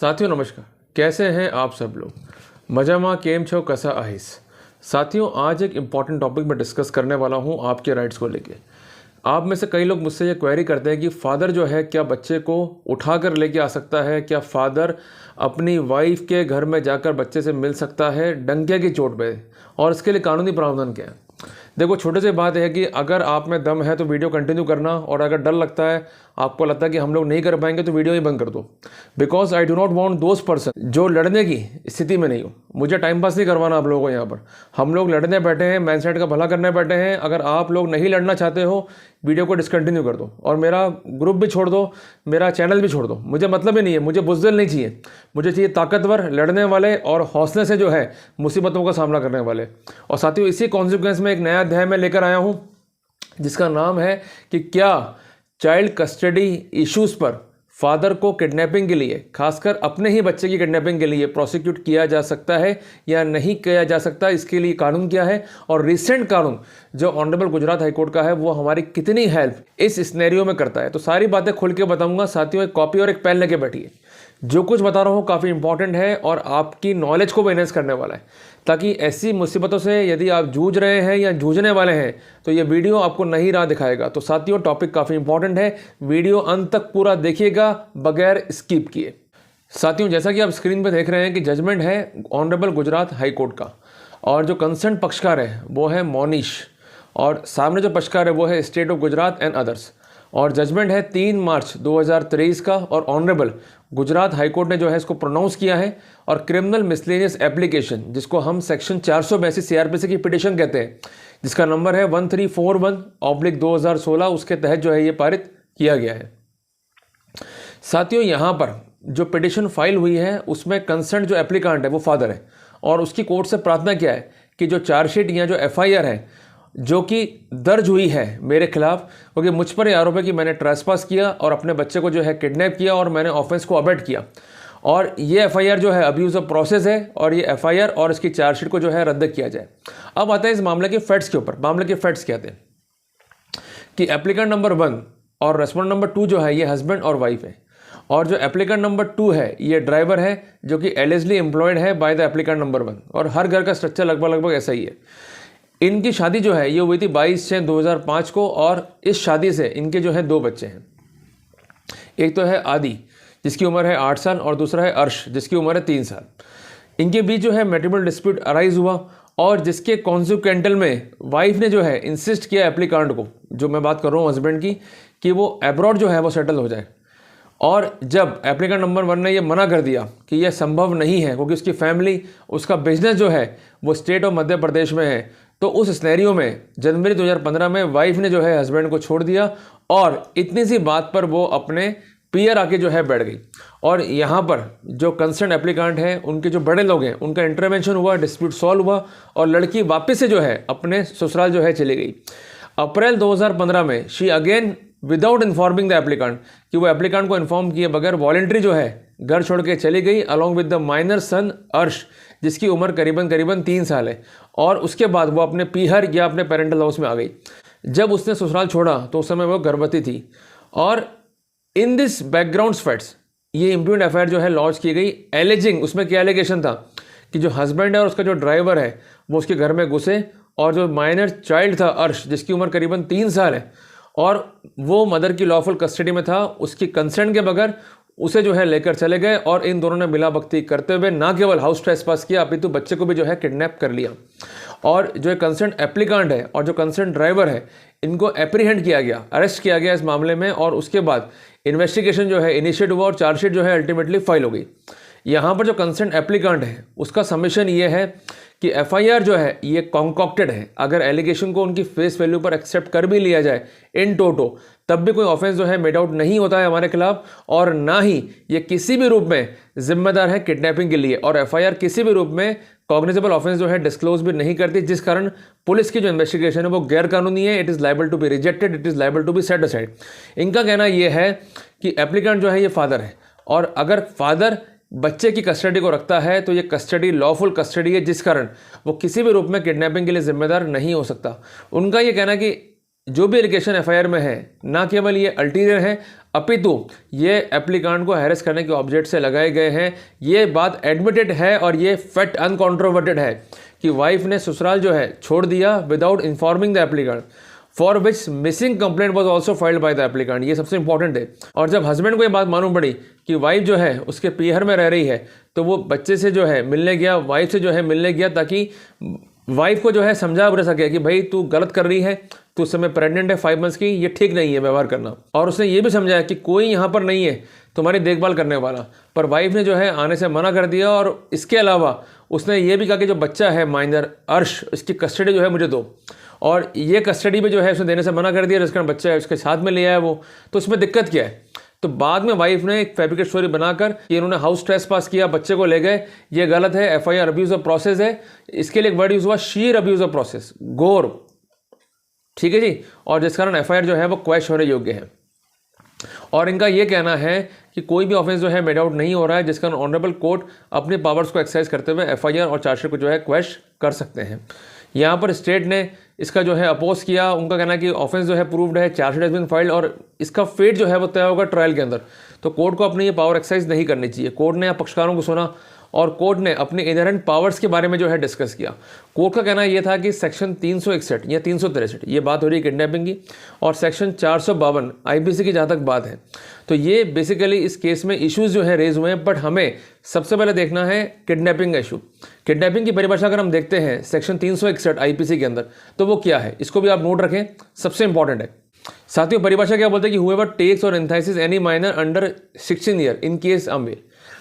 साथियों नमस्कार, कैसे हैं आप सब लोग। मजामा केम छो कसा आहिस। साथियों आज एक इम्पॉर्टेंट टॉपिक मैं डिस्कस करने वाला हूं आपके राइट्स को लेके। आप में से कई लोग मुझसे ये क्वेरी करते हैं कि फ़ादर जो है क्या बच्चे को उठा कर लेके आ सकता है, क्या फ़ादर अपनी वाइफ के घर में जाकर बच्चे से मिल सकता है डंके की चोट पे, और इसके लिए कानूनी प्रावधान क्या है। देखो छोटे से बात है कि अगर आप में दम है तो वीडियो कंटिन्यू करना, और अगर डर लगता है, आपको लगता है कि हम लोग नहीं कर पाएंगे, तो वीडियो ही बंद कर दो। Because I do not want those person जो लड़ने की स्थिति में नहीं हो। मुझे टाइम पास नहीं करवाना आप लोगों को। यहाँ पर हम लोग लड़ने बैठे हैं, मैनसाइड का भला करने बैठे हैं। अगर आप लोग नहीं लड़ना चाहते हो, वीडियो को डिसकंटिन्यू कर दो और मेरा ग्रुप भी छोड़ दो, मेरा चैनल भी छोड़ दो। मुझे मतलब ही नहीं है, मुझे बुज़दिल नहीं चाहिए। मुझे चाहिए ताकतवर, लड़ने वाले और हौसले से जो है मुसीबतों का सामना करने वाले। और साथियों इसी कॉन्सिक्वेंस में एक नया अध्याय में लेकर आया हूँ जिसका नाम है कि क्या चाइल्ड कस्टडी इश्यूज़ पर फादर को किडनैपिंग के लिए, खासकर अपने ही बच्चे की किडनैपिंग के लिए प्रोसिक्यूट किया जा सकता है या नहीं किया जा सकता। इसके लिए कानून क्या है, और रिसेंट कानून जो ऑनरेबल गुजरात हाईकोर्ट का है वो हमारी कितनी हेल्प इस सिनेरियो में करता है। तो सारी बातें खुल के बताऊंगा। साथियों एक कॉपी और एक पेन लेके बैठिए। जो कुछ बता रहा हूँ काफ़ी इंपॉर्टेंट है और आपकी नॉलेज को भी एनहेंस करने वाला है, ताकि ऐसी मुसीबतों से यदि आप जूझ रहे हैं या जूझने वाले हैं तो ये वीडियो आपको नई राह दिखाएगा। तो साथियों टॉपिक काफ़ी इंपॉर्टेंट है, वीडियो अंत तक पूरा देखिएगा बगैर स्किप किए। साथियों जैसा कि आप स्क्रीन पर देख रहे हैं कि जजमेंट है ऑनरेबल गुजरात हाई कोर्ट का, और जो कंसर्न पक्षकार है वो है मोनीश, और सामने जो पक्षकार है वो है state of Gujarat and others. और जजमेंट है 3 मार्च 2023 का, और ऑनरेबल गुजरात हाईकोर्ट ने जो है इसको प्रोनाउंस किया है। और क्रिमिनल मिसलेनियस एप्लीकेशन, जिसको हम सेक्शन 482 सीआरपीसी की पिटीशन कहते हैं, जिसका नंबर है 1341/2016, उसके तहत जो है ये पारित किया गया है। साथियों यहाँ पर जो पिटीशन फाइल हुई है उसमें कंसर्न जो एप्लीकांट है वो फादर है, और उसकी कोर्ट से प्रार्थना क्या है कि जो चार्जशीट या जो एफआईआर है जो कि दर्ज हुई है मेरे खिलाफ, क्योंकि मुझ पर आरोप है कि मैंने ट्रेसपास किया और अपने बच्चे को जो है किडनैप किया और मैंने ऑफेंस को अबेट किया, और ये एफआईआर जो है अब्यूज ऑफ प्रोसेस है, और ये एफआईआर और इसकी चार्जशीट को जो है रद्द किया जाए। अब आते हैं इस मामले के फैक्ट्स के ऊपर। मामले के फैक्ट्स क्या थे कि एप्लीकेंट नंबर 1 और रेस्पोंडेंट नंबर 2 जो है ये हस्बैंड और वाइफ है, और जो एप्लीकेंट नंबर 2 है ये ड्राइवर है जो कि एलिजिबली एम्प्लॉयड है बाय द एप्लीकेंट नंबर 1। और हर घर का स्ट्रक्चर लगभग ऐसा ही है। इनकी शादी जो है ये हुई थी 22/6/2005 को, और इस शादी से इनके जो है 2 बच्चे हैं। एक तो है आदि जिसकी उम्र है 8 साल, और दूसरा है अर्श जिसकी उम्र है 3 साल। इनके बीच जो है मैट्रिमोनियल डिस्प्यूट अराइज हुआ, और जिसके कॉन्सिक्वेंटल में वाइफ ने जो है इंसिस्ट किया एप्लीकांट को, जो मैं बात कर रहा हूँ हस्बैंड की, कि वो अब्रॉड जो है वो सेटल हो जाए। और जब एप्लीकेंट नंबर 1 ने ये मना कर दिया कि यह संभव नहीं है क्योंकि उसकी फैमिली, उसका बिजनेस जो है वो स्टेट ऑफ मध्य प्रदेश में है, तो उस सिनेरियो में जनवरी 2015 में वाइफ ने जो है हस्बैंड को छोड़ दिया, और इतनी सी बात पर वो अपने पीयर आके जो है बैठ गई। और यहाँ पर जो कंसर्न एप्लीकांट है उनके जो बड़े लोग हैं उनका इंटरवेंशन हुआ, डिस्प्यूट सॉल्व हुआ, और लड़की वापस से जो है अपने ससुराल जो है चली गई। अप्रैल 2015 में she again without informing the applicant, कि वो एप्लीकांट को इन्फॉर्म किए बगैर वॉलेंट्री जो है घर छोड़ के चली गई, अलॉन्ग विद द माइनर सन अर्श जिसकी उम्र करीबन 3 साल है। और उसके बाद वो अपने पीहर या अपने पेरेंटल हाउस में आ गई। जब उसने ससुराल छोड़ा तो उस समय वो गर्भवती थी। और इन दिस बैकग्राउंड फैक्ट्स ये इम्प्यूटेड एफआईआर जो है लॉन्च की गई, एलिजिंग, उसमें क्या एलिगेशन था कि जो हस्बैंड है और उसका जो ड्राइवर है वो उसके घर में घुसे, और जो माइनर चाइल्ड था अर्श जिसकी उम्र करीबन 3 साल है और वो मदर की लॉफुल कस्टडी में था, उसकी कंसेंट के बगैर उसे जो है लेकर चले गए, और इन दोनों ने मिलाभगती करते हुए ना केवल हाउस ट्रेसपास किया अपितु बच्चे को भी जो है किडनैप कर लिया। और जो कंसर्न एप्लीकांट है और जो कंसर्न ड्राइवर है इनको एप्रीहेंड किया गया, अरेस्ट किया गया इस मामले में, और उसके बाद इन्वेस्टिगेशन जो है इनिशिएट हुआ और चार्जशीट जो है अल्टीमेटली फाइल हो गई। यहाँ पर जो कंसर्न एप्लीकांट है उसका सबमिशन ये है कि एफआईआर जो है ये कॉन्कॉक्टेड है। अगर एलिगेशन को उनकी फेस वैल्यू पर एक्सेप्ट कर भी लिया जाए इन टोटो, तब भी कोई ऑफेंस जो है मेड आउट नहीं होता है हमारे खिलाफ, और ना ही ये किसी भी रूप में जिम्मेदार है किडनैपिंग के लिए, और एफआईआर किसी भी रूप में कॉग्निजेबल ऑफेंस जो है डिस्क्लोज भी नहीं करती, जिस कारण पुलिस की जो इन्वेस्टिगेशन है वो गैर कानूनी है। It is liable to be rejected, it is liable to be set aside. इनका कहना यह है कि एप्लीकेंट जो है ये फादर है, और अगर फादर बच्चे की कस्टडी को रखता है तो ये कस्टडी लॉफुल कस्टडी है, जिस कारण वो किसी भी रूप में किडनैपिंग के लिए जिम्मेदार नहीं हो सकता। उनका ये कहना कि जो भी एलिगेशन एफआईआर में है ना केवल ये अल्टीरियर है, अपितु ये एप्लीकांट को हैरेस करने के ऑब्जेक्ट से लगाए गए हैं। ये बात एडमिटेड है और ये फैक्ट अनकॉन्ट्रोवर्टेड है कि वाइफ ने ससुराल जो है छोड़ दिया without informing the applicant, for which missing complaint was also filed by the applicant. ये सबसे इंपॉर्टेंट है। और जब हस्बैंड को ये बात मालूम पड़ी कि वाइफ जो है उसके पीहर में रह रही है, तो वो बच्चे से जो है मिलने गया, वाइफ से जो है मिलने गया, ताकि वाइफ को जो है समझा बुझा सके कि भाई तू गलत कर रही है, तू उस समय प्रेग्नेंट है 5 मंथ्स की, ये ठीक नहीं है व्यवहार करना। और उसने ये भी समझाया कि कोई यहाँ पर नहीं है तुम्हारी देखभाल करने वाला, पर वाइफ ने जो है आने से मना कर दिया। और इसके अलावा उसने ये भी कहा कि जो बच्चा है माइनर अर्श, इसकी कस्टडी जो है मुझे दो, और ये कस्टडी में जो है उसने देने से मना कर दिया, जिसका बच्चा है उसके साथ में ले आया वो। तो इसमें दिक्कत क्या है? तो बाद में वाइफ ने एक फैब्रिकेट स्टोरी बनाकर कि इन्होंने हाउस ट्रेस पास किया, बच्चे को ले गए, ये गलत है, FIR अब्यूज ऑफ प्रोसेस है। इसके लिए एक वर्ड यूज हुआ शीर अब्यूज ऑफ प्रोसेस, घोर, ठीक है जी। और जिस कारण FIR जो है वो क्वैश होने योग्य है। और इनका ये कहना है कि कोई भी ऑफेंस जो है मेड आउट नहीं हो रहा है, जिसका ऑनरेबल कोर्ट अपने पावर्स को एक्सरसाइज करते हुए FIR और चार्जशीट को जो है क्वैश कर सकते हैं। यहाँ पर स्टेट ने इसका जो है अपोज किया। उनका कहना है कि ऑफेंस जो है प्रूव्ड है, चार्जशीट हैज बीन फाइल्ड, और इसका फेट जो है वो तय होगा ट्रायल के अंदर। तो कोर्ट को अपनी ये पावर एक्सरसाइज नहीं करनी चाहिए। कोर्ट ने पक्षकारों को सुना और कोर्ट ने अपने इनहेरेंट पावर्स के बारे में जो है डिस्कस किया। कोर्ट का कहना यह था कि सेक्शन 361 या 363, ये बात हो रही है किडनैपिंग की, और सेक्शन 452 IPC की जहाँ तक बात है, तो ये बेसिकली इस केस में इश्यूज जो है रेज हुए हैं। बट हमें सबसे पहले देखना है किडनैपिंग का इशू। किडनैपिंग की परिभाषा अगर हम देखते हैं सेक्शन 361 IPC के अंदर, तो वो क्या है, इसको भी आप नोट रखें, सबसे इंपॉर्टेंट है। साथियों, परिभाषा क्या बोलते हैं कि whoever takes or entices any minor under 16 year in case a male,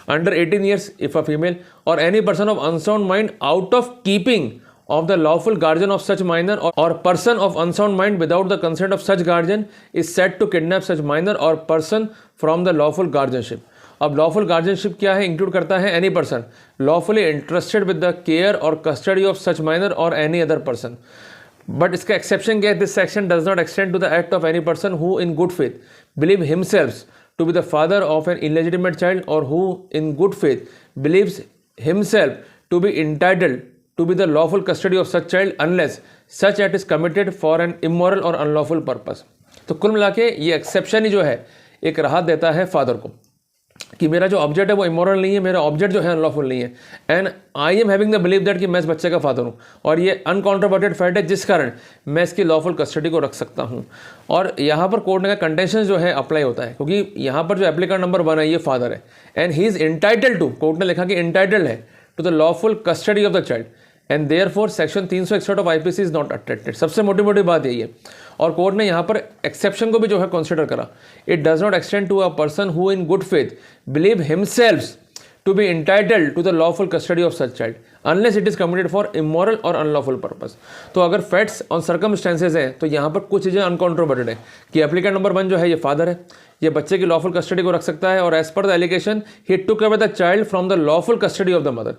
under 18 years if a female, or any person of unsound mind out of keeping of the lawful guardian of such minor, or person of unsound mind without the consent of such guardian is said to kidnap such minor or person from the lawful guardianship. अब lawful guardianship क्या है? Include करता है any person lawfully interested with the care or custody of such minor or any other person. But इसका exception क्या है? This section does not extend to the act of any person who in good faith believe himself to be the father of an illegitimate child, or who in good faith believes himself to be entitled to be the lawful custody of such child unless such act is committed for an immoral or unlawful purpose. तो कुल मिला के ये exception ही जो है एक राहत देता है फादर को कि मेरा जो ऑब्जेक्ट है वो इमोरल नहीं है, मेरा ऑब्जेक्ट जो है अनलॉफुल नहीं है, and I am having the believe that कि मैं इस बच्चे का फादर हूँ, और ये अनकॉन्ट्रोवर्टेड फैक्ट है जिस कारण मैं इसकी लॉफुल कस्टडी को रख सकता हूँ। और यहाँ पर कोर्ट ने का कंटेंशन जो है अप्लाई होता है, क्योंकि यहाँ पर जो एप्लीकेंट नंबर 1 है ये फादर है, and he is entitled to, court ने लिखा कि इंटाइटल्ड है to the lawful custody of the child, and therefore section 361 of IPC is not attended. सबसे मोटी बात यही है। और कोर्ट ने यहाँ पर एक्सेप्शन को भी जो है कंसिडर करा। It does not extend to a person who in good faith believe himself to be entitled to the lawful custody of such child unless it is committed for immoral और unlawful purpose. तो अगर facts और circumstances हैं तो यहाँ पर कुछ चीज़ें अनकॉन्ट्रोवर्टेड है कि एप्लीकेंट नंबर 1 जो है ये फादर है, ये बच्चे की लॉफुल कस्टडी को रख सकता है, और as per the allegation he took away the child from the lawful custody of the mother.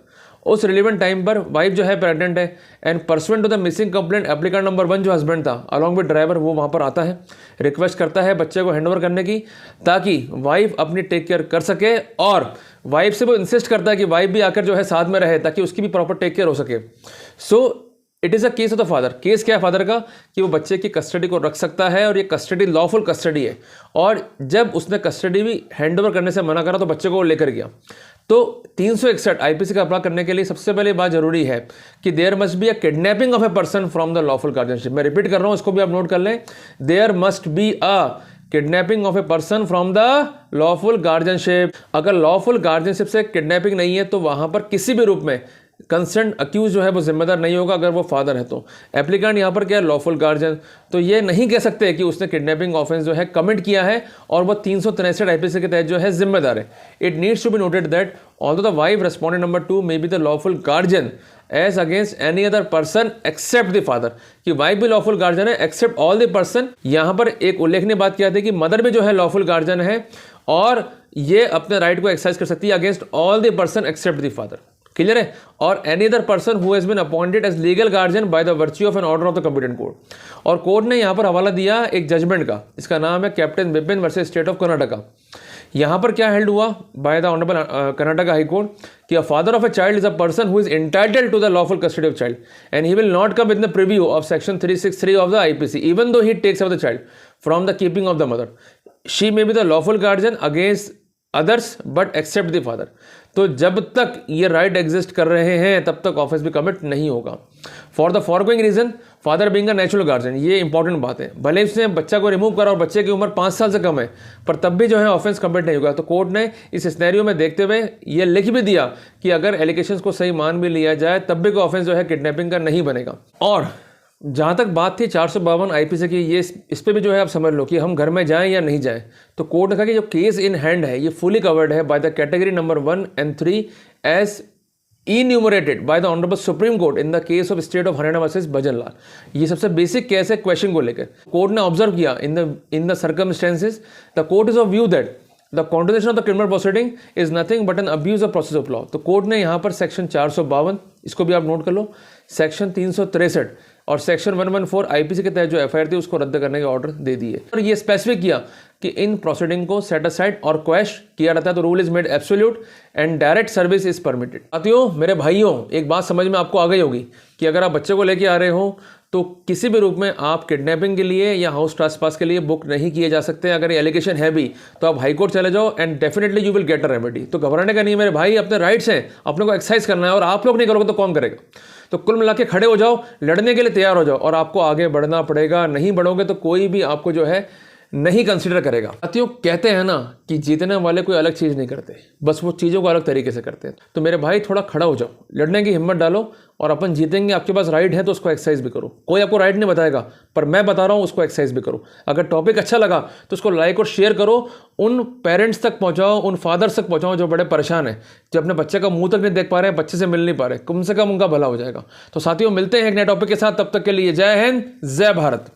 उस रिलेवेंट टाइम पर वाइफ जो है प्रेग्नेंट है, and pursuant to the missing complaint applicant number 1 जो हस्बैंड था अलॉन्ग विद ड्राइवर वो वहाँ पर आता है, रिक्वेस्ट करता है बच्चे को हैंडओवर करने की ताकि वाइफ अपनी टेक केयर कर सके, और वाइफ से वो इंसिस्ट करता है कि वाइफ भी आकर जो है साथ में रहे ताकि उसकी भी प्रॉपर टेक केयर हो सके। So it is a case of the father. Case क्या है फादर का कि वो बच्चे की कस्टडी को रख सकता है, और ये कस्टडी लॉफुल कस्टडी है, और जब उसने कस्टडी भी हैंडओवर करने से मना करा तो बच्चे को वो लेकर गया। तो 361 IPC का अप्लाई करने के लिए सबसे पहले बात जरूरी है कि there must be a kidnapping of a person from the lawful guardianship. मैं रिपीट कर रहा हूं, इसको भी आप नोट कर लें। There must be a kidnapping of a person from the lawful guardianship. अगर लॉफुल गार्जियनशिप से किडनैपिंग नहीं है तो वहां पर किसी भी रूप में कंसर्न अक्यूज जो है वो जिम्मेदार नहीं होगा अगर वो फादर है तो। एप्लीकेंट यहाँ पर क्या है? Lawful guardian. तो ये नहीं कह सकते कि उसने किडनैपिंग ऑफेंस जो है कमिट किया है और वो 363 IPC के तहत जो है जिम्मेदार है। It needs to be noted that although the wife respondent number 2 may be the lawful guardian as against any other person except the father, कि वाइफ भी लॉफुल गार्जियन है एक्सेप्ट ऑल द पर्सन। यहाँ पर एक उल्लेखनीय बात क्या थी कि मदर भी जो है लॉफुल गार्जियन है और ये अपने राइट को एक्सरसाइज कर सकती है against all the person except the father. Clear है? और any other person who has been appointed as legal guardian by the virtue of an order of the competent court. और कोर्ट ने यहाँ पर हवाला दिया एक जजमेंट का, इसका नाम है captain Bipin versus state of Karnataka. यहाँ पर क्या हेल्ड हुआ by the honourable Karnataka high court कि a father of a child is a person who is entitled to the lawful custody of child and he will not come with the purview of section 363 of the IPC even though he takes away the child from the keeping of the mother. She may be the lawful guardian against others but except the father. तो जब तक ये right exist कर रहे हैं तब तक offence भी कमिट नहीं होगा। For the foregoing reason father being a natural guardian, ये इंपॉर्टेंट बात है। भले उसने बच्चा को रिमूव करा और बच्चे की उम्र 5 साल से कम है, पर तब भी जो है ऑफेंस कमिट नहीं होगा। तो कोर्ट ने इस सिनेरियो में देखते हुए ये लिख भी दिया कि अगर एलिगेशंस को सही मान भी लिया जाए तब भी कोई ऑफेंस जो है किडनैपिंग का नहीं बनेगा। और जहाँ तक बात थी 452 आईपीसी की, ये इस पे भी जो है आप समझ लो कि हम घर में जाएं या नहीं जाएं। तो कोर्ट ने कहा कि जो केस इन हैंड है ये फुली कवर्ड है by the category number 1 and 3 as enumerated by the Honorable Supreme Court in the case of State of Haryana versus भजन लाल। ये सबसे बेसिक केस है क्वेश्चन को लेकर। कोर्ट ने ऑब्जर्व किया in the circumstances the court is of view that the continuation of the criminal proceeding is nothing but an abuse of process of law. तो court ने यहाँ पर सेक्शन 452, इसको भी आप नोट कर लो, सेक्शन 363 और सेक्शन 114 आईपीसी के तहत जो एफआईआर थी उसको रद्द करने के ऑर्डर दे दिए। और ये स्पेसिफिक किया कि इन प्रोसीडिंग को सेट असाइड और क्वैश किया रहता है। तो rule is made absolute and direct service is permitted. साथियों, मेरे भाइयों, एक बात समझ में आपको आ गई होगी कि अगर आप बच्चे को लेके आ रहे हो तो किसी भी रूप में आप किडनैपिंग के लिए या हाउस ट्रेसपास के लिए बुक नहीं किए जा सकते। अगर ये एलिगेशन है भी तो आप हाई कोर्ट चले जाओ and definitely you will get a remedy. तो घबराने का नहीं है मेरे भाई, अपने राइट्स हैं, अपने को एक्सरसाइज करना है और आप लोग नहीं करोगे तो कौन करेगा। तो कुल मिला के खड़े हो जाओ, लड़ने के लिए तैयार हो जाओ और आपको आगे बढ़ना पड़ेगा। नहीं बढ़ोगे तो कोई भी आपको जो है नहीं कंसीडर करेगा। साथियों, कहते हैं ना कि जीतने वाले कोई अलग चीज़ नहीं करते, बस वो चीज़ों को अलग तरीके से करते हैं। तो मेरे भाई थोड़ा खड़ा हो जाओ, लड़ने की हिम्मत डालो और अपन जीतेंगे। आपके पास राइट है तो उसको एक्सरसाइज भी करो। कोई आपको राइट नहीं बताएगा, पर मैं बता रहा हूँ उसको एक्सरसाइज भी करो। अगर टॉपिक अच्छा लगा तो उसको लाइक और शेयर करो, उन पेरेंट्स तक पहुँचाओ, उन फादर्स तक पहुँचाओ जो बड़े परेशान हैं, जो अपने बच्चे का मुंह तक नहीं देख पा रहे हैं, बच्चे से मिल नहीं पा रहे। कम से कम उनका भला हो जाएगा। तो साथियों, मिलते हैं एक नए टॉपिक के साथ, तब तक के लिए जय हिंद, जय भारत।